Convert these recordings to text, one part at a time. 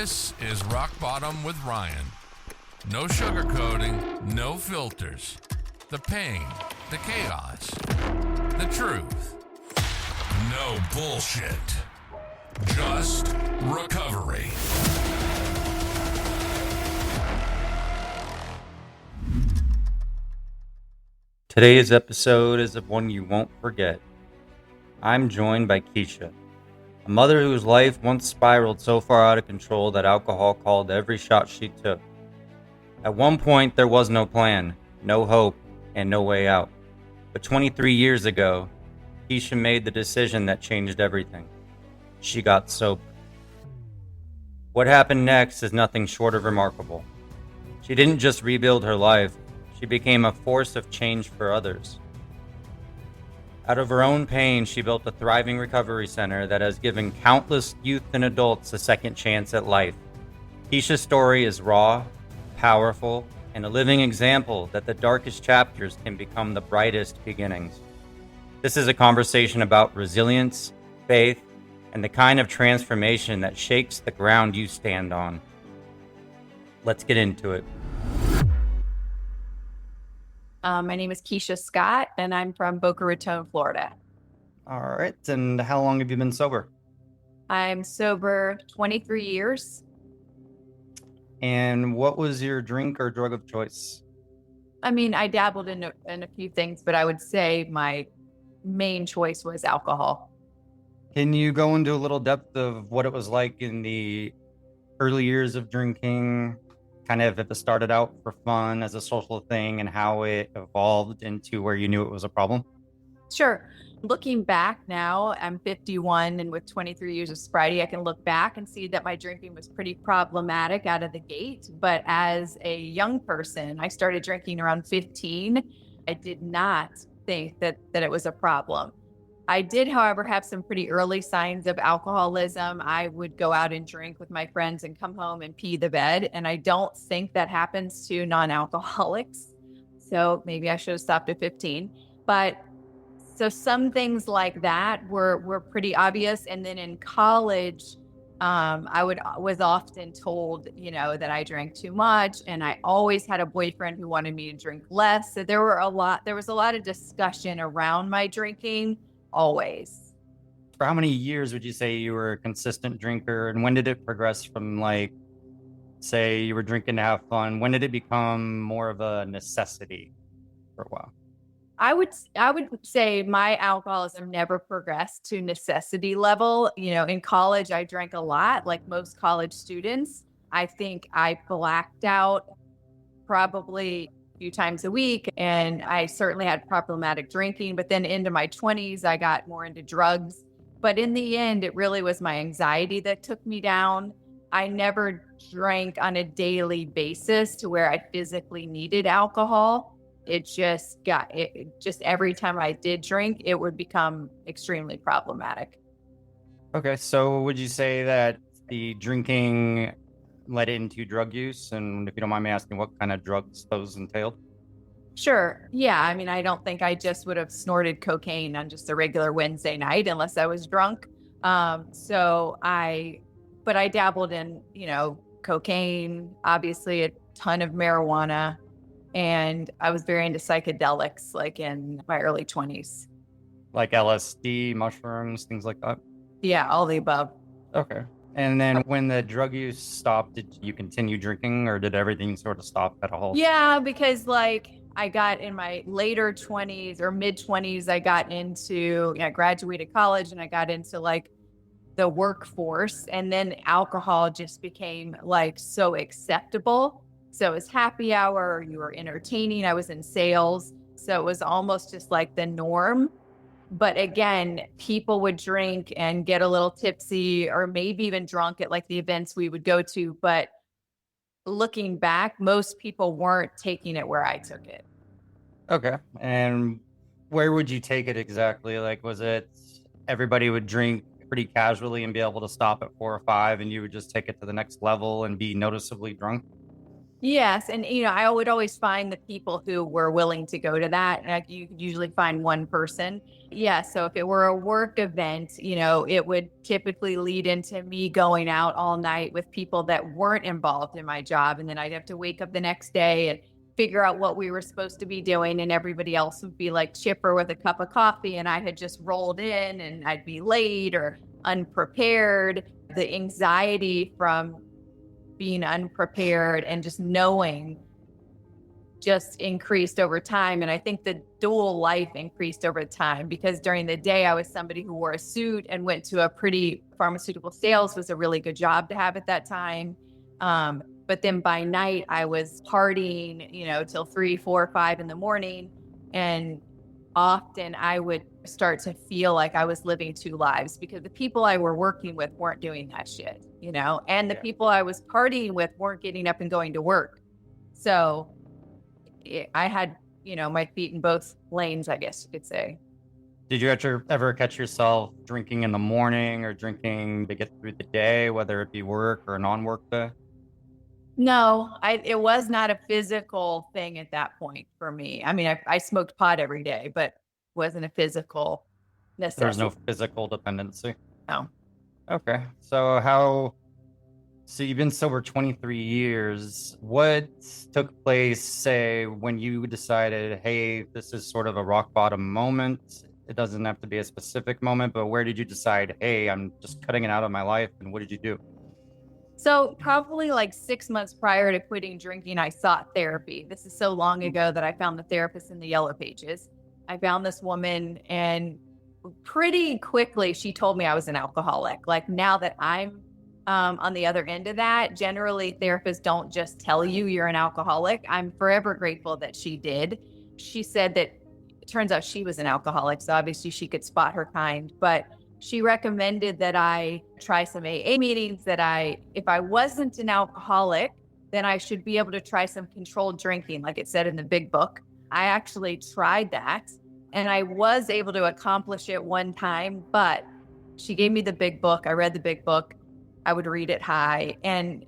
This is Rock Bottom with Ryan. No sugarcoating, no filters. The pain, the chaos, the truth. No bullshit. Just recovery. Today's episode is one you won't forget. I'm joined by Keesha, a mother whose life once spiraled so far out of control that alcohol called every shot she took. At one point, there was no plan, no hope, and no way out. But 23 years ago, Keesha made the decision that changed everything. She got sober. What happened next is nothing short of remarkable. She didn't just rebuild her life, she became a force of change for others. Out of her own pain, she built a thriving recovery center that has given countless youth and adults a second chance at life. Keesha's story is raw, powerful, and a living example that the darkest chapters can become the brightest beginnings. This is a conversation about resilience, faith, and the kind of transformation that shakes the ground you stand on. Let's get into it. My name is Keesha Scott, and I'm from Boca Raton, Florida. All right, and how long have you been sober? I'm sober 23 years. And what was your drink or drug of choice? I mean, I dabbled in a few things, but I would say my main choice was alcohol. Can you go into a little depth of what it was like in the early years of drinking, kind of if it started out for fun as a social thing and how it evolved into where you knew it was a problem? Sure. Looking back now, I'm 51, and with 23 years of sobriety, I can look back and see that my drinking was pretty problematic out of the gate. But as a young person, I started drinking around 15. I did not think that it was a problem. I did, however, have some pretty early signs of alcoholism. I would go out and drink with my friends and come home and pee the bed. And I don't think that happens to non-alcoholics. So maybe I should have stopped at 15. But so some things like that were pretty obvious. And then in college, I was often told, that I drank too much, and I always had a boyfriend who wanted me to drink less. So there was a lot of discussion around my drinking. Always. For how many years would you say you were a consistent drinker, and when did it progress from, like, say you were drinking to have fun? When did it become more of a necessity for a while? I would say my alcoholism never progressed to necessity level. In college, I drank a lot, like most college students. I think I blacked out probably few times a week, and I certainly had problematic drinking. But then into my 20s, I got more into drugs. But in the end, it really was my anxiety that took me down. I never drank on a daily basis to where I physically needed alcohol. It just every time I did drink, it would become extremely problematic. Okay, so would you say that the drinking led into drug use? And if you don't mind me asking, what kind of drugs those entailed? Sure. Yeah. I mean, I don't think I just would have snorted cocaine on just a regular Wednesday night unless I was drunk. But I dabbled in, cocaine, obviously a ton of marijuana, and I was very into psychedelics, like in my early 20s. Like LSD, mushrooms, things like that? Yeah, all the above. Okay. And then when the drug use stopped, did you continue drinking, or did everything sort of stop at a halt? Yeah, because I got in my later 20s or mid 20s, I graduated college and I got into the workforce, and then alcohol just became so acceptable. So it was happy hour, you were entertaining, I was in sales. So it was almost just like the norm. But again, people would drink and get a little tipsy or maybe even drunk at the events we would go to. But looking back, most people weren't taking it where I took it. Okay. And where would you take it exactly? Like, was it everybody would drink pretty casually and be able to stop at 4 or 5, and you would just take it to the next level and be noticeably drunk? Yes, and I would always find the people who were willing to go to that. And you could usually find one person. Yeah, so if it were a work event, it would typically lead into me going out all night with people that weren't involved in my job, and then I'd have to wake up the next day and figure out what we were supposed to be doing, and everybody else would be like chipper with a cup of coffee, and I had just rolled in and I'd be late or unprepared. The anxiety from being unprepared and just knowing just increased over time. And I think the dual life increased over time, because during the day I was somebody who wore a suit and went to a pretty pharmaceutical sales was a really good job to have at that time. But then by night I was partying, till 3, 4, 5 in the morning. And often I would start to feel like I was living two lives, because the people I were working with weren't doing that shit, and the people I was partying with weren't getting up and going to work. So I had, my feet in both lanes, I guess you could say. Did you ever catch yourself drinking in the morning or drinking to get through the day, whether it be work or a non-work day? No, it was not a physical thing at that point for me. I mean, I smoked pot every day, but wasn't a physical There's no necessity. physical dependency. No. Okay. So you've been sober 23 years. What took place, say, when you decided, hey, this is sort of a rock bottom moment? It doesn't have to be a specific moment, but where did you decide, hey, I'm just cutting it out of my life? And what did you do? So probably like 6 months prior to quitting drinking, I sought therapy. This is so long ago that I found the therapist in the Yellow Pages. I found this woman, and pretty quickly she told me I was an alcoholic. Like, now that I'm on the other end of that, generally therapists don't just tell you you're an alcoholic. I'm forever grateful that she did. She said that it turns out she was an alcoholic, so obviously she could spot her kind, but she recommended that I try some AA meetings, that if I wasn't an alcoholic, then I should be able to try some controlled drinking, like it said in the big book. I actually tried that, and I was able to accomplish it one time, but she gave me the big book. I read the big book. I would read it high. And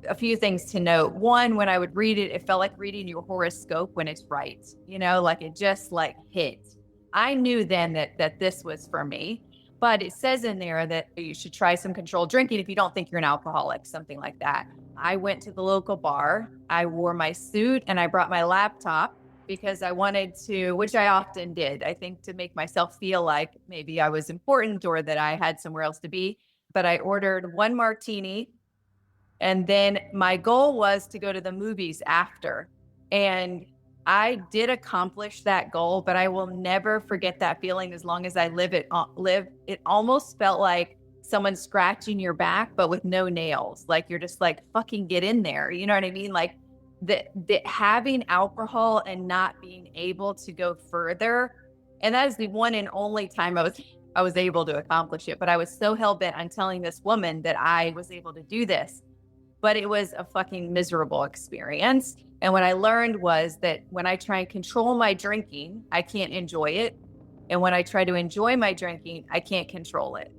a few things to note. One, when I would read it, it felt like reading your horoscope when it's right, like it just like hit. I knew then that this was for me. But it says in there that you should try some controlled drinking if you don't think you're an alcoholic, something like that. I went to the local bar. I wore my suit and I brought my laptop because I wanted to, which I often did, I think, to make myself feel like maybe I was important or that I had somewhere else to be. But I ordered one martini, and then my goal was to go to the movies after. And I did accomplish that goal, but I will never forget that feeling as long as I live. It almost felt like someone scratching your back, but with no nails. Like, you're just like, fucking get in there. You know what I mean? Like, the having alcohol and not being able to go further. And that is the one and only time I was able to accomplish it. But I was so hell bent on telling this woman that I was able to do this. But it was a fucking miserable experience. And what I learned was that when I try and control my drinking, I can't enjoy it. And when I try to enjoy my drinking, I can't control it.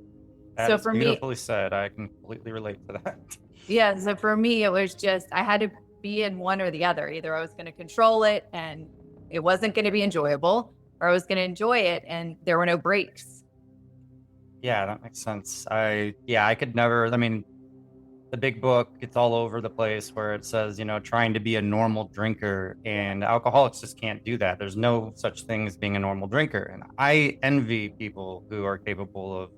That is beautifully said. I can completely relate to that. Yeah. So for me, it was just, I had to be in one or the other. Either I was going to control it and it wasn't going to be enjoyable, or I was going to enjoy it and there were no breaks. Yeah, that makes sense. I could never, I mean, the big book, it's all over the place where it says, trying to be a normal drinker, and alcoholics just can't do that. There's no such thing as being a normal drinker. And I envy people who are capable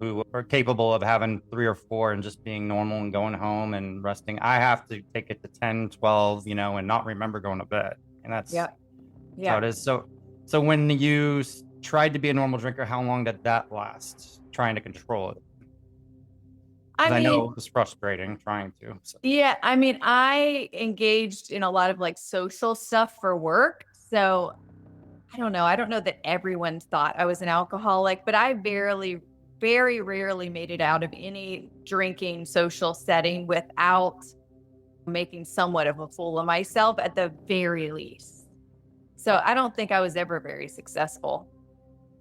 of having 3 or 4 and just being normal and going home and resting. I have to take it to 10, 12, and not remember going to bed. And that's how it is. So when you tried to be a normal drinker, how long did that last, trying to control it? I know it was frustrating trying to. So. Yeah, I mean, I engaged in a lot of like social stuff for work. So I don't know. I don't know that everyone thought I was an alcoholic, but I very rarely made it out of any drinking social setting without making somewhat of a fool of myself at the very least. So I don't think I was ever very successful.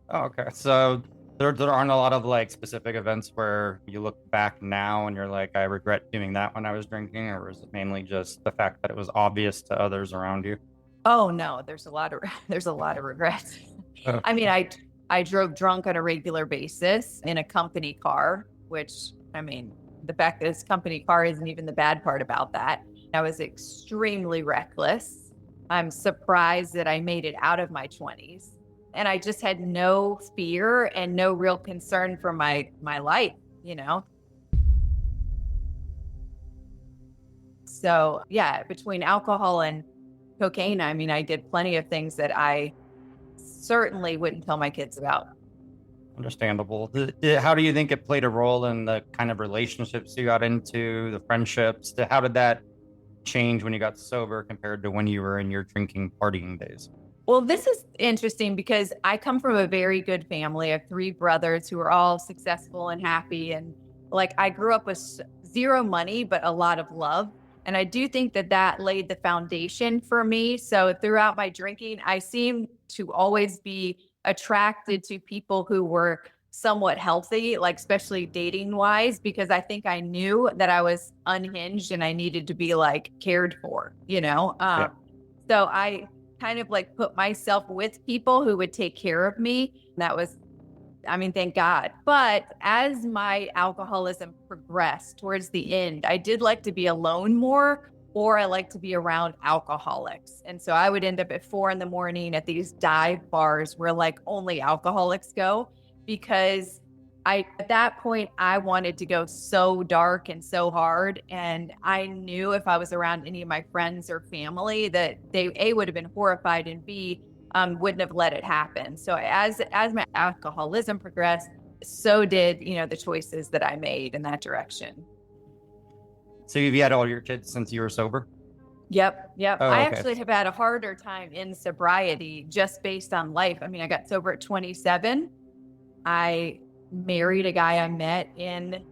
Oh, okay. So There aren't a lot of like specific events where you look back now and you're like, I regret doing that when I was drinking, or is it mainly just the fact that it was obvious to others around you? Oh no, there's a lot of there's a lot of regrets. Oh, I mean, I drove drunk on a regular basis in a company car, which I mean, the fact that it's a company car isn't even the bad part about that. I was extremely reckless. I'm surprised that I made it out of my 20s. And I just had no fear and no real concern for my life, you know. So, yeah, between alcohol and cocaine, I mean, I did plenty of things that I certainly wouldn't tell my kids about. understandable. How do you think it played a role in the kind of relationships you got into, the friendships? How did that change when you got sober compared to when you were in your drinking partying days? Well, this is interesting because I come from a very good family. I have three brothers who are all successful and happy. And like I grew up with zero money, but a lot of love. And I do think that that laid the foundation for me. So throughout my drinking, I seemed to always be attracted to people who were somewhat healthy, like especially dating wise, because I think I knew that I was unhinged and I needed to be like cared for, you know? Yeah. So I kind of like put myself with people who would take care of me. That was, I mean, thank God. But as my alcoholism progressed towards the end, I did like to be alone more, or I like to be around alcoholics. And so I would end up at 4 a.m. at these dive bars where like only alcoholics go, because at that point, I wanted to go so dark and so hard. And I knew if I was around any of my friends or family that they, A, would have been horrified, and B, wouldn't have let it happen. So as my alcoholism progressed, so did, you know, the choices that I made in that direction. So you've had all your kids since you were sober? Yep. Oh, I okay. actually have had a harder time in sobriety just based on life. I mean, I got sober at 27. I married a guy I met in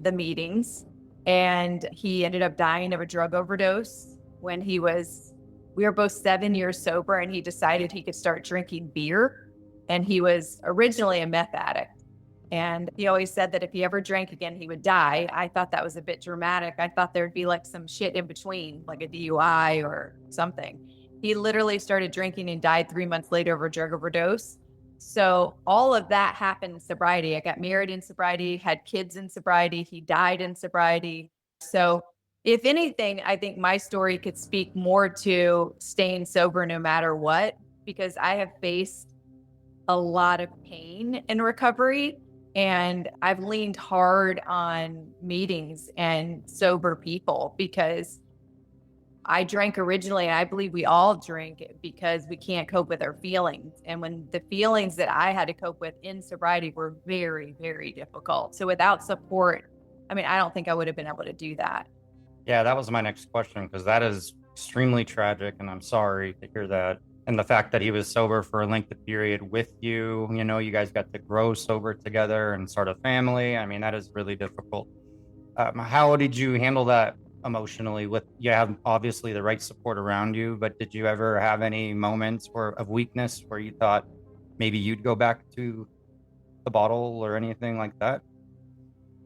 the meetings, and he ended up dying of a drug overdose when we were both 7 years sober, and he decided he could start drinking beer. And he was originally a meth addict. And he always said that if he ever drank again, he would die. I thought that was a bit dramatic. I thought there'd be like some shit in between, like a DUI or something. He literally started drinking and died 3 months later of a drug overdose. So all of that happened in sobriety. I got married in sobriety, had kids in sobriety. He died in sobriety. So if anything, I think my story could speak more to staying sober no matter what, because I have faced a lot of pain in recovery, and I've leaned hard on meetings and sober people, because I drank originally, and I believe we all drink because we can't cope with our feelings. And when the feelings that I had to cope with in sobriety were very, very difficult. So without support, I mean, I don't think I would have been able to do that. Yeah, that was my next question, because that is extremely tragic, and I'm sorry to hear that. And the fact that he was sober for a length of period with you, you know, you guys got to grow sober together and start a family. I mean, that is really difficult. How did you handle that emotionally? With you have obviously the right support around you, but did you ever have any moments of weakness where you thought maybe you'd go back to the bottle or anything like that?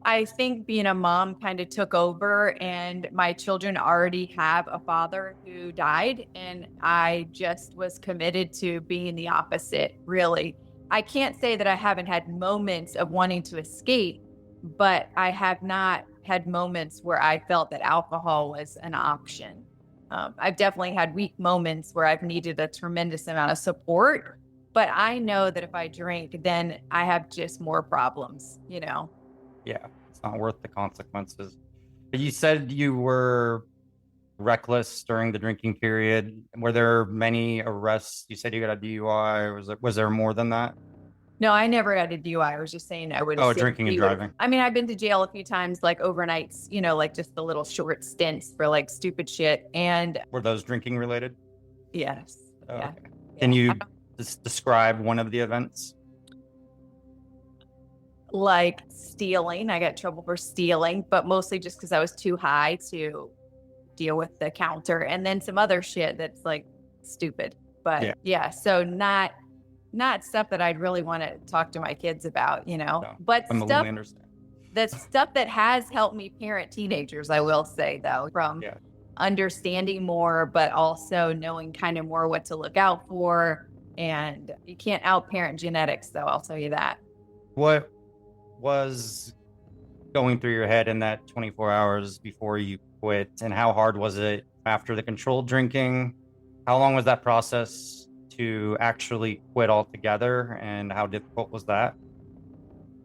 I think being a mom kind of took over, and my children already have a father who died, and I just was committed to being the opposite, really. I can't say that I haven't had moments of wanting to escape, but I have not had moments where I felt that alcohol was an option. I've definitely had weak moments where I've needed a tremendous amount of support, but I know that if I drink, then I have just more problems, you know? Yeah, it's not worth the consequences. You said you were reckless during the drinking period. Were there many arrests? You said you got a DUI. Was there more than that? No, I never had a DUI. I was just saying I would Oh, have. drinking and driving. I mean, I've been to jail a few times, like overnights, you know, like just the little short stints for like stupid shit. And Were those drinking related? yes, Oh, yeah. okay. Can yeah. you describe one of the events? Like stealing? I got in trouble for stealing, but mostly just because I was too high to deal with the counter, and then some other shit that's like stupid. But Yeah. yeah, so not stuff that I'd really want to talk to my kids about, No, but I completely understand. the stuff that has helped me parent teenagers, I will say, though, from Yeah. understanding more, but also knowing kind of more what to look out for. And you can't outparent genetics, though, I'll tell you that. What was going through your head in that 24 hours before you quit, and how hard was it after the controlled drinking? How long was that process to actually quit altogether, and how difficult was that?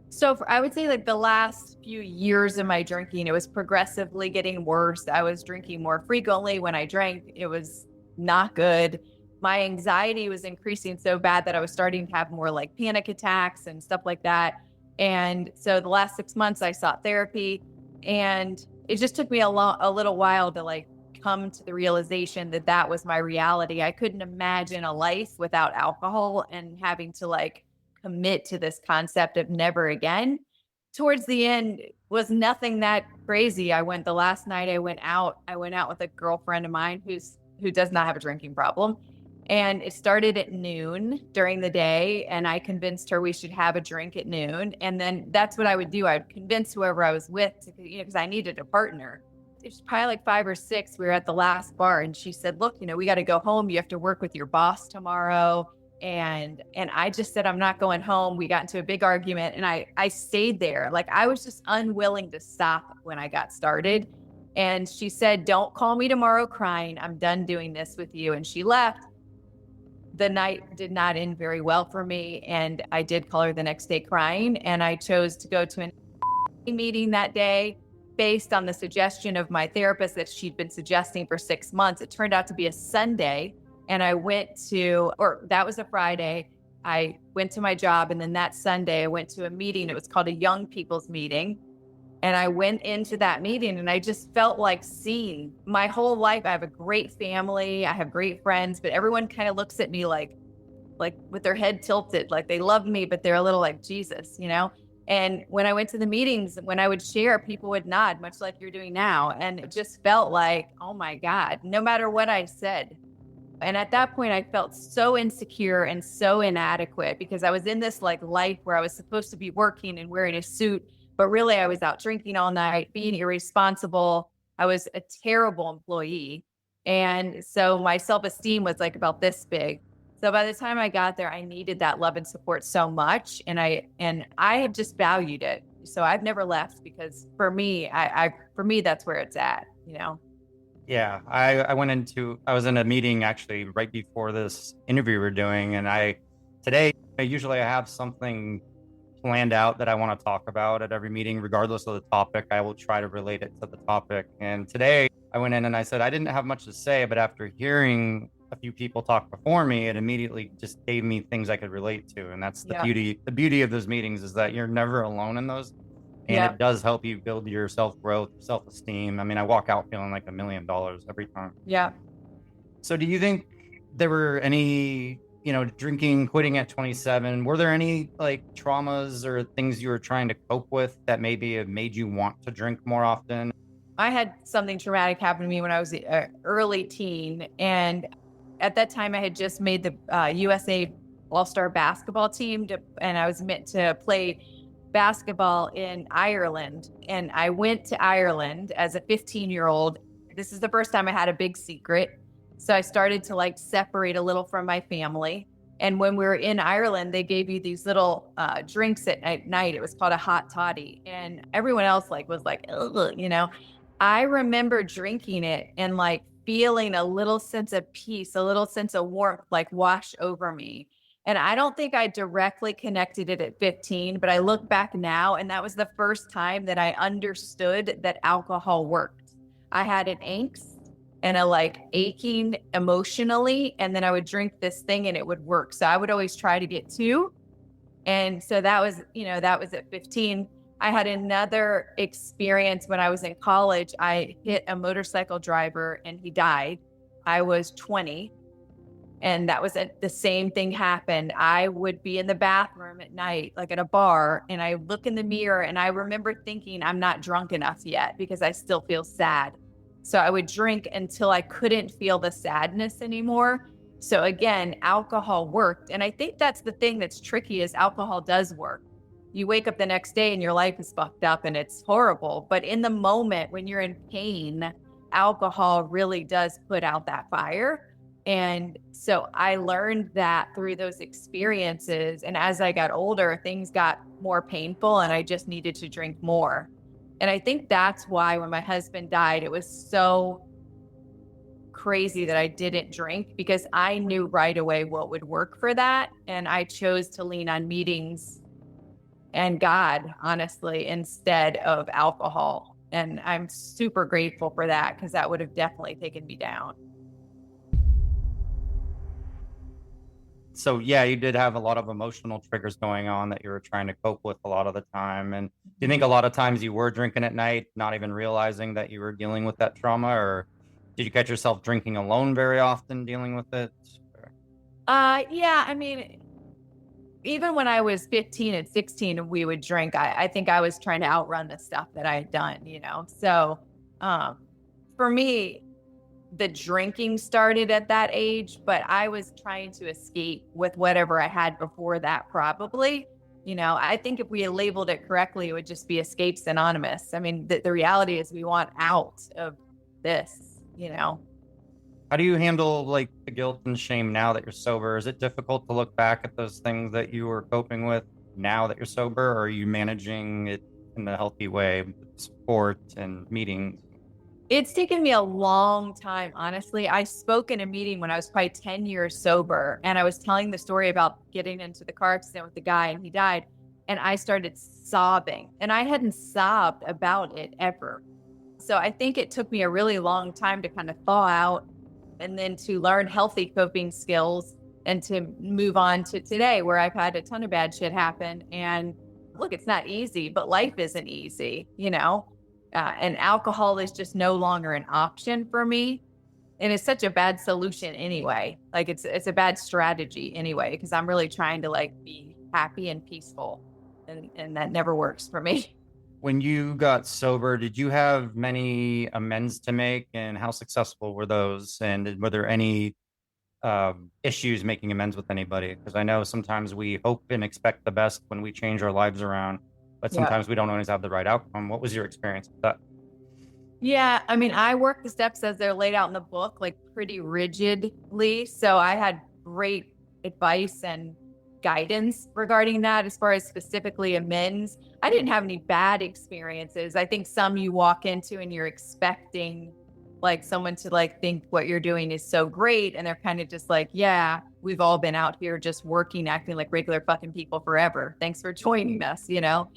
So I would say like the last few years of my drinking, it was progressively getting worse. I was drinking more frequently. When I drank, it was not good. My anxiety was increasing so bad that I was starting to have more like panic attacks and stuff like that. And so the last 6 months I sought therapy, and it just took me a little while to like come to the realization that that was my reality. I couldn't imagine a life without alcohol and having to like commit to this concept of never again. Towards the end was nothing that crazy. The last night I went out with a girlfriend of mine who does not have a drinking problem. And it started at noon during the day. And I convinced her we should have a drink at noon. And then that's what I would do. I would convince whoever I was with to, because I needed a partner. It was probably like 5 or 6. We were at the last bar and she said, look, we got to go home. You have to work with your boss tomorrow. And I just said, I'm not going home. We got into a big argument and I stayed there. Like I was just unwilling to stop when I got started. And she said, don't call me tomorrow crying. I'm done doing this with you. And she left. The night did not end very well for me. And I did call her the next day crying. And I chose to go to a meeting that day based on the suggestion of my therapist that she'd been suggesting for 6 months. It turned out to be a Sunday. And I that was a Friday. I went to my job. And then that Sunday I went to a meeting. It was called a young people's meeting. And I went into that meeting and I just felt like seen. My whole life, I have a great family. I have great friends, but everyone kind of looks at me like with their head tilted, like they love me, but they're a little like Jesus, And when I went to the meetings, when I would share, people would nod, much like you're doing now. And it just felt like, oh my God, no matter what I said. And at that point, I felt so insecure and so inadequate because I was in this like life where I was supposed to be working and wearing a suit, but really I was out drinking all night, being irresponsible. I was a terrible employee. And so my self-esteem was like about this big. So by the time I got there, I needed that love and support so much. And I have just valued it. So I've never left because for me, that's where it's at, Yeah, I was in a meeting actually right before this interview we're doing, and today usually I have something planned out that I want to talk about at every meeting, regardless of the topic. I will try to relate it to the topic. And today I went in and I said I didn't have much to say, but after hearing a few people talk before me, it immediately just gave me things I could relate to. And that's the beauty. The beauty of those meetings is that you're never alone in those. And it does help you build your self-growth, self-esteem. I mean, I walk out feeling like $1 million every time. Yeah. So do you think there were any, drinking, quitting at 27, were there any like traumas or things you were trying to cope with that maybe have made you want to drink more often? I had something traumatic happen to me when I was an early teen. And at that time, I had just made the USA All-Star basketball team, and I was meant to play basketball in Ireland. And I went to Ireland as a 15-year-old. This is the first time I had a big secret. So I started to like separate a little from my family. And when we were in Ireland, they gave you these little drinks at night. It was called a hot toddy. And everyone else was like, ugh, I remember drinking it and like feeling a little sense of peace, a little sense of warmth, like wash over me. And I don't think I directly connected it at 15, but I look back now and that was the first time that I understood that alcohol worked. I had an angst and a like aching emotionally, and then I would drink this thing and it would work. So I would always try to get 2. And so that was at 15. I had another experience when I was in college. I hit a motorcycle driver and he died. I was 20. And that was the same thing happened. I would be in the bathroom at night, like at a bar, and I look in the mirror and I remember thinking I'm not drunk enough yet because I still feel sad. So I would drink until I couldn't feel the sadness anymore. So again, alcohol worked. And I think that's the thing that's tricky is alcohol does work. You wake up the next day and your life is fucked up and it's horrible. But in the moment when you're in pain, alcohol really does put out that fire. And so I learned that through those experiences. And as I got older, things got more painful and I just needed to drink more. And I think that's why when my husband died, it was so crazy that I didn't drink because I knew right away what would work for that. And I chose to lean on meetings and God, honestly, instead of alcohol. And I'm super grateful for that because that would have definitely taken me down. So yeah, you did have a lot of emotional triggers going on that you were trying to cope with a lot of the time. And do you think a lot of times you were drinking at night, not even realizing that you were dealing with that trauma, or did you catch yourself drinking alone very often, dealing with it? Yeah, I mean, even when I was 15 and 16 and we would drink, I think I was trying to outrun the stuff that I had done, you know? So for me, the drinking started at that age, but I was trying to escape with whatever I had before that, probably. You know, I think if we had labeled it correctly, it would just be escapes anonymous. I mean, the reality is we want out of this, you know? How do you handle like the guilt and shame now that you're sober? Is it difficult to look back at those things that you were coping with now that you're sober, or are you managing it in a healthy way with support and meetings? It's taken me a long time, honestly. I spoke in a meeting when I was probably 10 years sober, and I was telling the story about getting into the car accident with the guy and he died. And I started sobbing, and I hadn't sobbed about it ever. So I think it took me a really long time to kind of thaw out and then to learn healthy coping skills and to move on to today where I've had a ton of bad shit happen. And look, it's not easy, but life isn't easy, you know? And alcohol is just no longer an option for me. And it's such a bad solution anyway. Like it's a bad strategy anyway, because I'm really trying to like be happy and peaceful. And that never works for me. When you got sober, did you have many amends to make, and how successful were those? And were there any issues making amends with anybody? Because I know sometimes we hope and expect the best when we change our lives around, but Yeah. sometimes we don't always have the right outcome. What was your experience with that? Yeah, I mean, I work the steps as they're laid out in the book, like pretty rigidly. So I had great advice and guidance regarding that as far as specifically amends. I didn't have any bad experiences. I think some you walk into and you're expecting like someone to like think what you're doing is so great. And they're kind of just like, yeah, we've all been out here just working, acting like regular fucking people forever. Thanks for joining us, you know?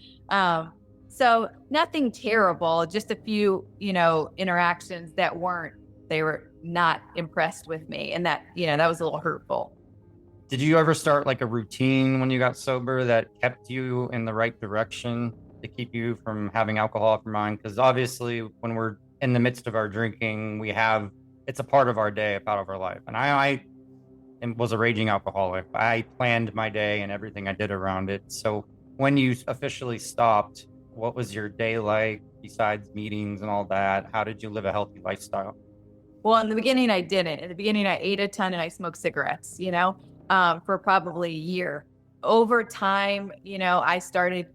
So nothing terrible, just a few, you know, interactions that they were not impressed with me. And that, you know, that was a little hurtful. Did you ever start like a routine when you got sober that kept you in the right direction to keep you from having alcohol off your mind? Because obviously, when we're in the midst of our drinking, it's a part of our day, a part of our life. And was a raging alcoholic. I planned my day and everything I did around it. So when you officially stopped, what was your day like besides meetings and all that? How did you live a healthy lifestyle? Well, in the beginning, I didn't. In the beginning, I ate a ton and I smoked cigarettes, you know, for probably a year. Over time, you know, I started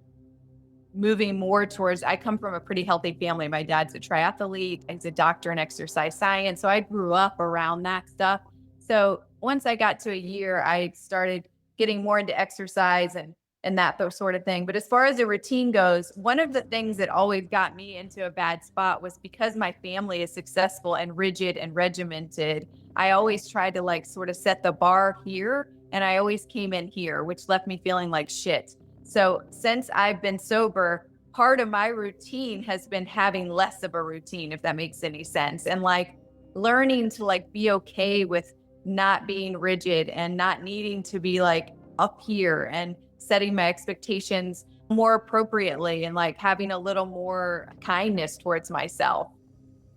moving more towards, I come from a pretty healthy family. My dad's a triathlete, he's a doctor in exercise science. So I grew up around that stuff. So once I got to a year, I started getting more into exercise and that sort of thing. But as far as the routine goes, one of the things that always got me into a bad spot was because my family is successful and rigid and regimented. I always tried to like sort of set the bar here, and I always came in here, which left me feeling like shit. So since I've been sober, part of my routine has been having less of a routine, if that makes any sense. And like learning to like be okay with not being rigid and not needing to be like up here and setting my expectations more appropriately and like having a little more kindness towards myself.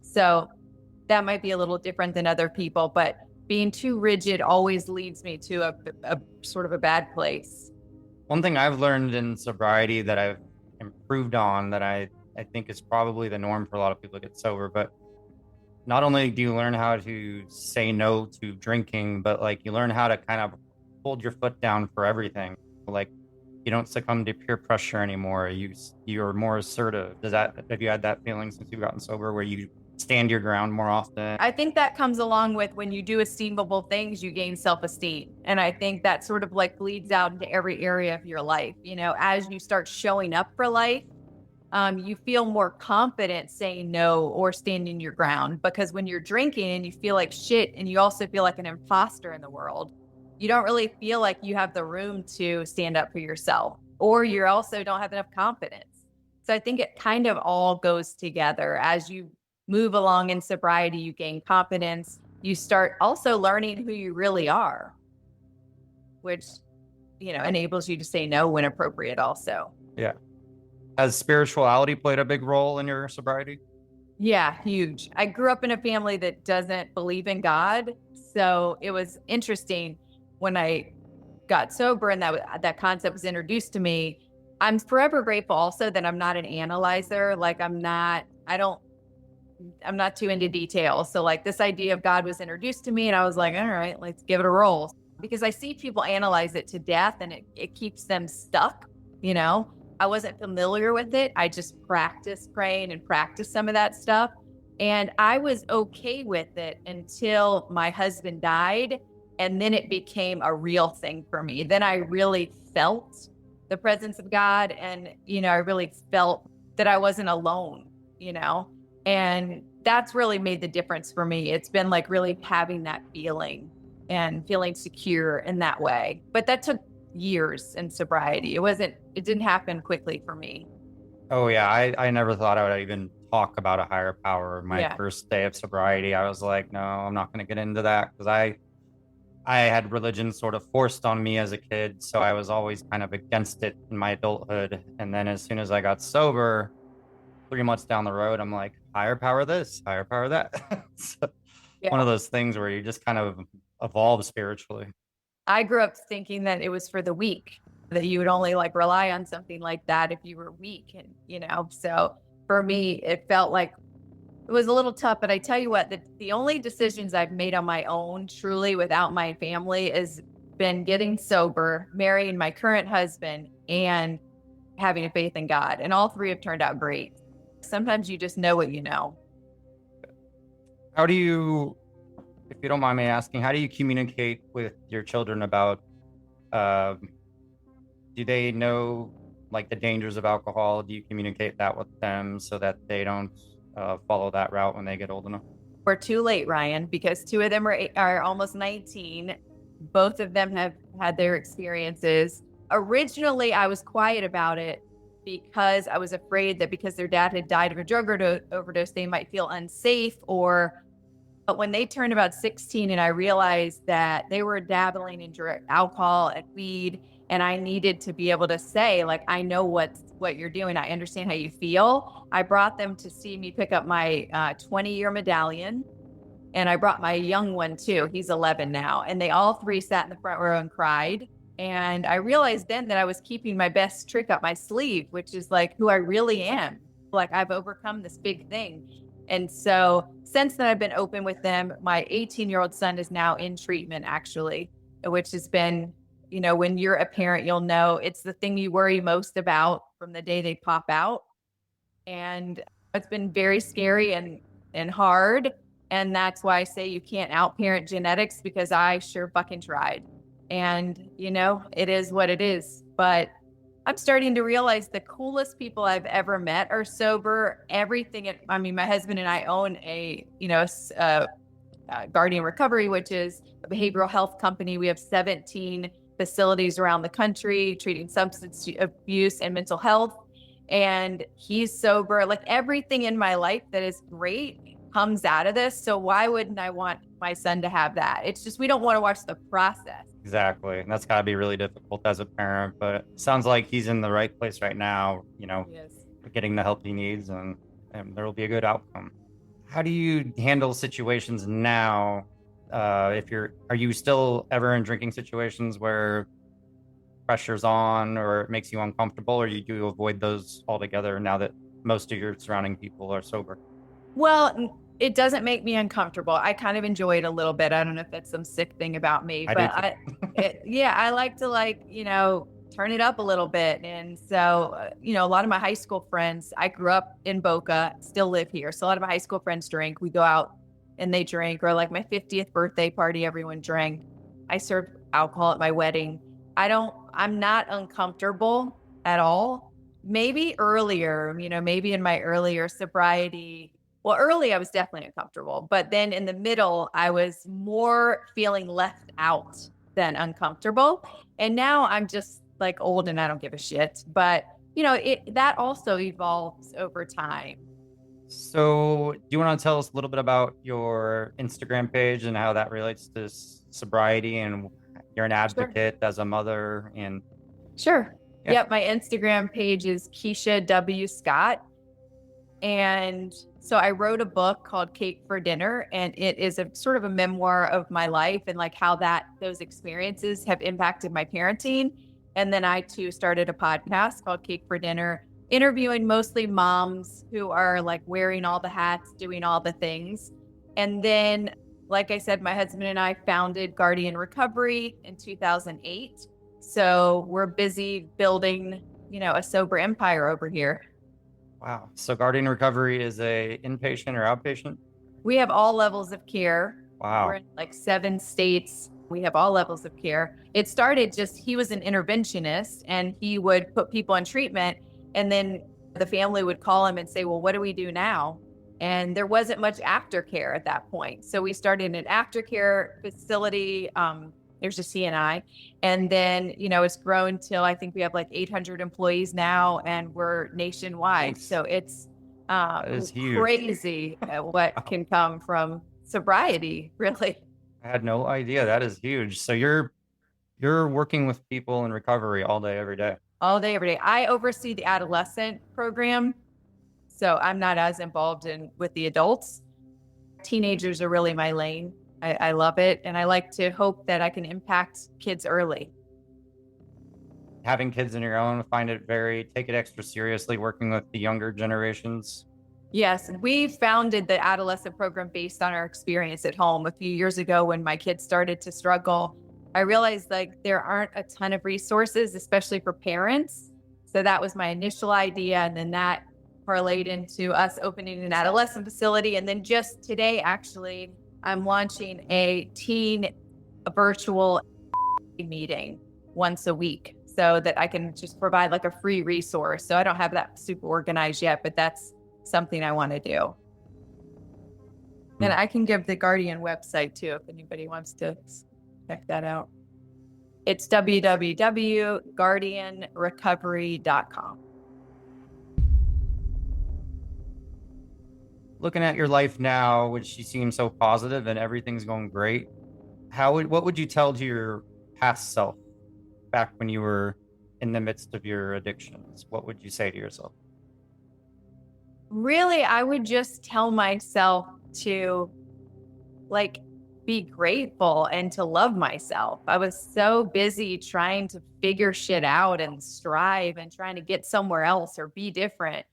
So that might be a little different than other people, but being too rigid always leads me to a sort of a bad place. One thing I've learned in sobriety that I've improved on that I think is probably the norm for a lot of people to get sober, but not only do you learn how to say no to drinking, but like you learn how to kind of hold your foot down for everything. Like you don't succumb to peer pressure anymore. You're more assertive. Have you had that feeling since you've gotten sober where you stand your ground more often? I think that comes along with when you do esteemable things, you gain self-esteem. And I think that sort of like bleeds out into every area of your life. You know, as you start showing up for life, you feel more confident saying no or standing your ground, because when you're drinking and you feel like shit and you also feel like an imposter in the world, you don't really feel like you have the room to stand up for yourself, or you also don't have enough confidence. So I think it kind of all goes together. As you move along in sobriety, you gain confidence. You start also learning who you really are, which, you know, enables you to say no when appropriate also. Yeah. Has spirituality played a big role in your sobriety? Yeah, huge. I grew up in a family that doesn't believe in God. So it was interesting when I got sober and that concept was introduced to me. I'm forever grateful also that I'm not an analyzer. Like I'm not too into details. So like this idea of God was introduced to me and I was like, all right, let's give it a roll. Because I see people analyze it to death and it keeps them stuck, you know? I wasn't familiar with it. I just practiced praying and practiced some of that stuff. And I was okay with it until my husband died. And then it became a real thing for me. Then I really felt the presence of God. And, you know, I really felt that I wasn't alone, you know? And that's really made the difference for me. It's been like really having that feeling and feeling secure in that way. But that took years in sobriety. It didn't happen quickly for me. Oh yeah, I never thought I would even talk about a higher power. My first day of sobriety, I was like, no, I'm not going to get into that because I had religion sort of forced on me as a kid, so I was always kind of against it in my adulthood. And then as soon as I got sober, 3 months down the road, I'm like, higher power this, higher power that. So, one Yeah. of those things where you just kind of evolve spiritually. I grew up thinking that it was for the weak, that you would only like rely on something like that if you were weak. And, you know, so for me, it felt like it was a little tough. But I tell you what, the only decisions I've made on my own, truly without my family, has been getting sober, marrying my current husband, and having a faith in God. And all three have turned out great. Sometimes you just know what you know. How do you, if you don't mind me asking, how do you communicate with your children about, do they know like the dangers of alcohol? Do you communicate that with them so that they don't follow that route when they get old enough? We're too late, Ryan, because two of them are almost 19. Both of them have had their experiences. Originally, I was quiet about it because I was afraid that because their dad had died of a drug overdose, they might feel unsafe. But when they turned about 16 and I realized that they were dabbling in alcohol and weed, and I needed to be able to say, like, I know what you're doing. I understand how you feel. I brought them to see me pick up my 20-year medallion. And I brought my young one too. He's 11 now. And they all three sat in the front row and cried. And I realized then that I was keeping my best trick up my sleeve, which is like who I really am. Like I've overcome this big thing. And so since then, I've been open with them. My 18-year-old son is now in treatment, actually, which has been, you know, when you're a parent, you'll know it's the thing you worry most about from the day they pop out. And it's been very scary and hard. And that's why I say you can't outparent genetics, because I sure fucking tried. And, you know, it is what it is. But I'm starting to realize the coolest people I've ever met are sober. I mean, my husband and I own Guardian Recovery, which is a behavioral health company. We have 17 facilities around the country treating substance abuse and mental health. And he's sober. Like everything in my life that is great comes out of this. So why wouldn't I want my son to have that? It's just, we don't want to watch the process. Exactly. And that's got to be really difficult as a parent, but it sounds like he's in the right place right now, you know, Yes. getting the help he needs, and there will be a good outcome. How do you handle situations now? Are you still ever in drinking situations where pressure's on or it makes you uncomfortable, or do you avoid those altogether now that most of your surrounding people are sober? Well, it doesn't make me uncomfortable. I kind of enjoy it a little bit. I don't know if that's some sick thing about me, I do but too. yeah, I like to turn it up a little bit. And so, a lot of my high school friends, I grew up in Boca, still live here. So a lot of my high school friends drink. We go out and they drink, or like my 50th birthday party, everyone drank. I served alcohol at my wedding. I'm not uncomfortable at all. Maybe earlier, maybe in my earlier sobriety. Well, early I was definitely uncomfortable, but then in the middle, I was more feeling left out than uncomfortable. And now I'm just like old and I don't give a shit. But that also evolves over time. So, do you want to tell us a little bit about your Instagram page and how that relates to sobriety, and you're an Sure. advocate as a mother and Sure. yeah. Yep. My Instagram page is Keesha W. Scott. And so I wrote a book called Cake for Dinner, and it is a sort of a memoir of my life and like how those experiences have impacted my parenting. And then I too started a podcast called Cake for Dinner, interviewing mostly moms who are like wearing all the hats, doing all the things. And then, like I said, my husband and I founded Guardian Recovery in 2008. So we're busy building, a sober empire over here. Wow. So Guardian Recovery is a inpatient or outpatient? We have all levels of care. We're Wow. in like 7 states. We have all levels of care. It started he was an interventionist and he would put people in treatment. And then the family would call him and say, well, what do we do now? And there wasn't much aftercare at that point. So we started an aftercare facility. There's a CNI. And then, it's grown till I think we have like 800 employees now and we're nationwide. Nice. So it's That is huge. crazy what can come from sobriety, really. I had no idea. That is huge. So you're working with people in recovery all day, every day. All day, every day. I oversee the adolescent program, so I'm not as involved with the adults. Teenagers are really my lane. I love it, and I like to hope that I can impact kids early. Having kids in your own, take it extra seriously working with the younger generations. Yes, we founded the adolescent program based on our experience at home a few years ago when my kids started to struggle. I realized like there aren't a ton of resources, especially for parents. So that was my initial idea. And then that parlayed into us opening an adolescent facility. And then just today, actually, I'm launching a virtual meeting once a week so that I can just provide like a free resource. So I don't have that super organized yet, but that's something I want to do. And I can give the Guardian website too if anybody wants to check that out. It's www.guardianrecovery.com. Looking at your life now, which you seem so positive and everything's going great, what would you tell to your past self back when you were in the midst of your addictions? What would you say to yourself? Really, I would just tell myself to like be grateful and to love myself. I was so busy trying to figure shit out and strive and trying to get somewhere else or be different.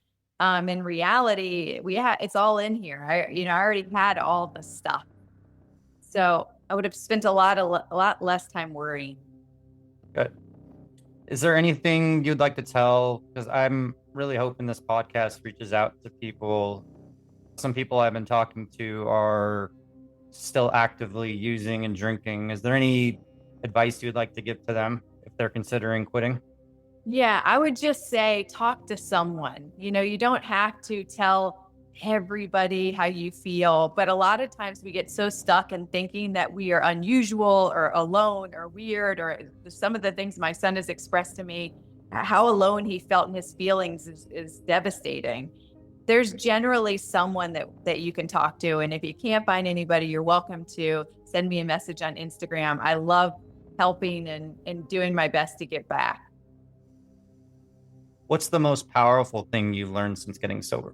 In reality, it's all in here. I already had all the stuff. So I would have spent a lot less time worrying. Good. Is there anything you'd like to tell? Because I'm really hoping this podcast reaches out to people. Some people I've been talking to are still actively using and drinking. Is there any advice you'd like to give to them if they're considering quitting? Yeah, I would just say talk to someone. You don't have to tell everybody how you feel, but a lot of times we get so stuck in thinking that we are unusual or alone or weird, or some of the things my son has expressed to me, how alone he felt in his feelings is devastating. There's generally someone that you can talk to. And if you can't find anybody, you're welcome to send me a message on Instagram. I love helping and doing my best to get back. What's the most powerful thing you've learned since getting sober?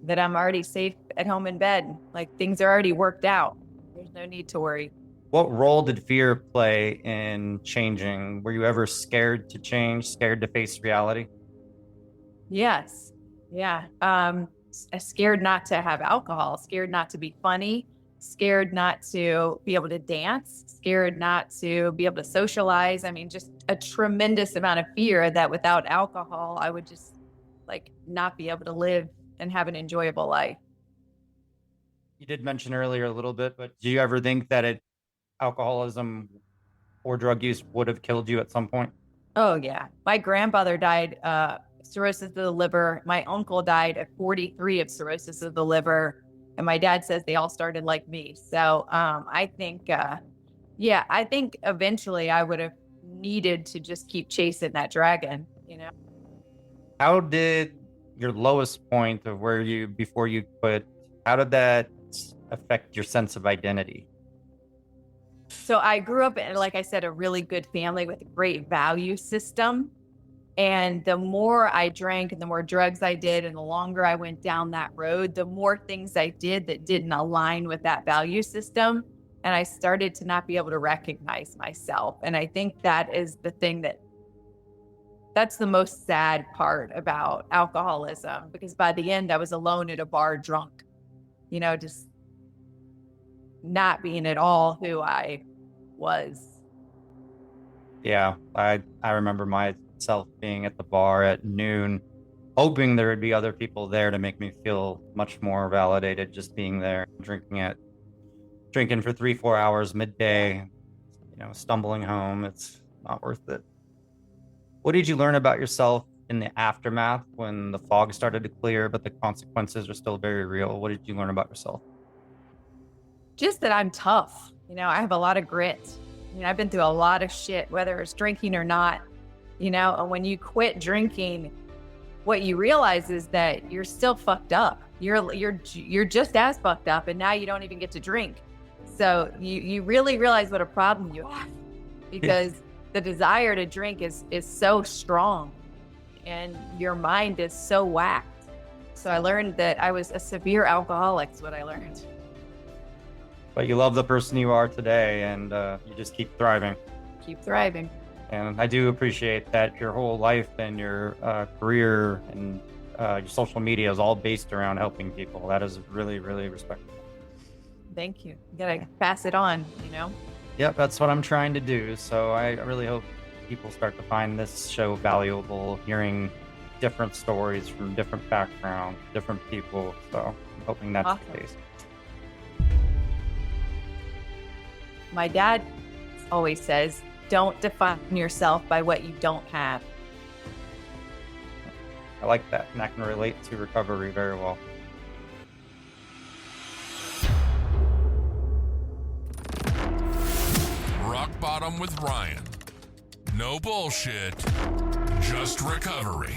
That I'm already safe at home in bed. Like things are already worked out. There's no need to worry. What role did fear play in changing? Were you ever scared to change, scared to face reality? Yes. Yeah. scared not to have alcohol, scared not to be funny, scared not to be able to dance, scared not to be able to socialize. I mean, just a tremendous amount of fear that without alcohol, I would just like not be able to live and have an enjoyable life. You did mention earlier a little bit, but do you ever think that alcoholism or drug use would have killed you at some point? Oh yeah. My grandfather died cirrhosis of the liver. My uncle died at 43 of cirrhosis of the liver. And my dad says they all started like me. So I think I think eventually I would have needed to just keep chasing that dragon, you know. How did your lowest point of before you quit, how did that affect your sense of identity? So I grew up in, like I said, a really good family with a great value system. And the more I drank and the more drugs I did, and the longer I went down that road, the more things I did that didn't align with that value system. And I started to not be able to recognize myself. And I think that is the thing that's the most sad part about alcoholism, because by the end I was alone at a bar drunk, you know, just not being at all who I was. Yeah, I remember myself being at the bar at noon, hoping there would be other people there to make me feel much more validated just being there, drinking for 3-4 hours midday, stumbling home. It's not worth it. What did you learn about yourself in the aftermath when the fog started to clear, but the consequences are still very real? What did you learn about yourself? Just that I'm tough. I have a lot of grit. I've been through a lot of shit, whether it's drinking or not. And when you quit drinking, what you realize is that you're still fucked up. You're just as fucked up, and now you don't even get to drink. So you really realize what a problem you have, because the desire to drink is so strong, and your mind is so whacked. So I learned that I was a severe alcoholic. Is what I learned. But you love the person you are today, and you just keep thriving. Keep thriving. And I do appreciate that your whole life and your career and your social media is all based around helping people. That is really, really respectful. Thank you. You gotta pass it on, Yep, that's what I'm trying to do. So I really hope people start to find this show valuable, hearing different stories from different backgrounds, different people. So I'm hoping that's awesome. the case. My dad always says, don't define yourself by what you don't have. I like that, and I can relate to recovery very well. Rock Bottom with Ryan. No bullshit, just recovery.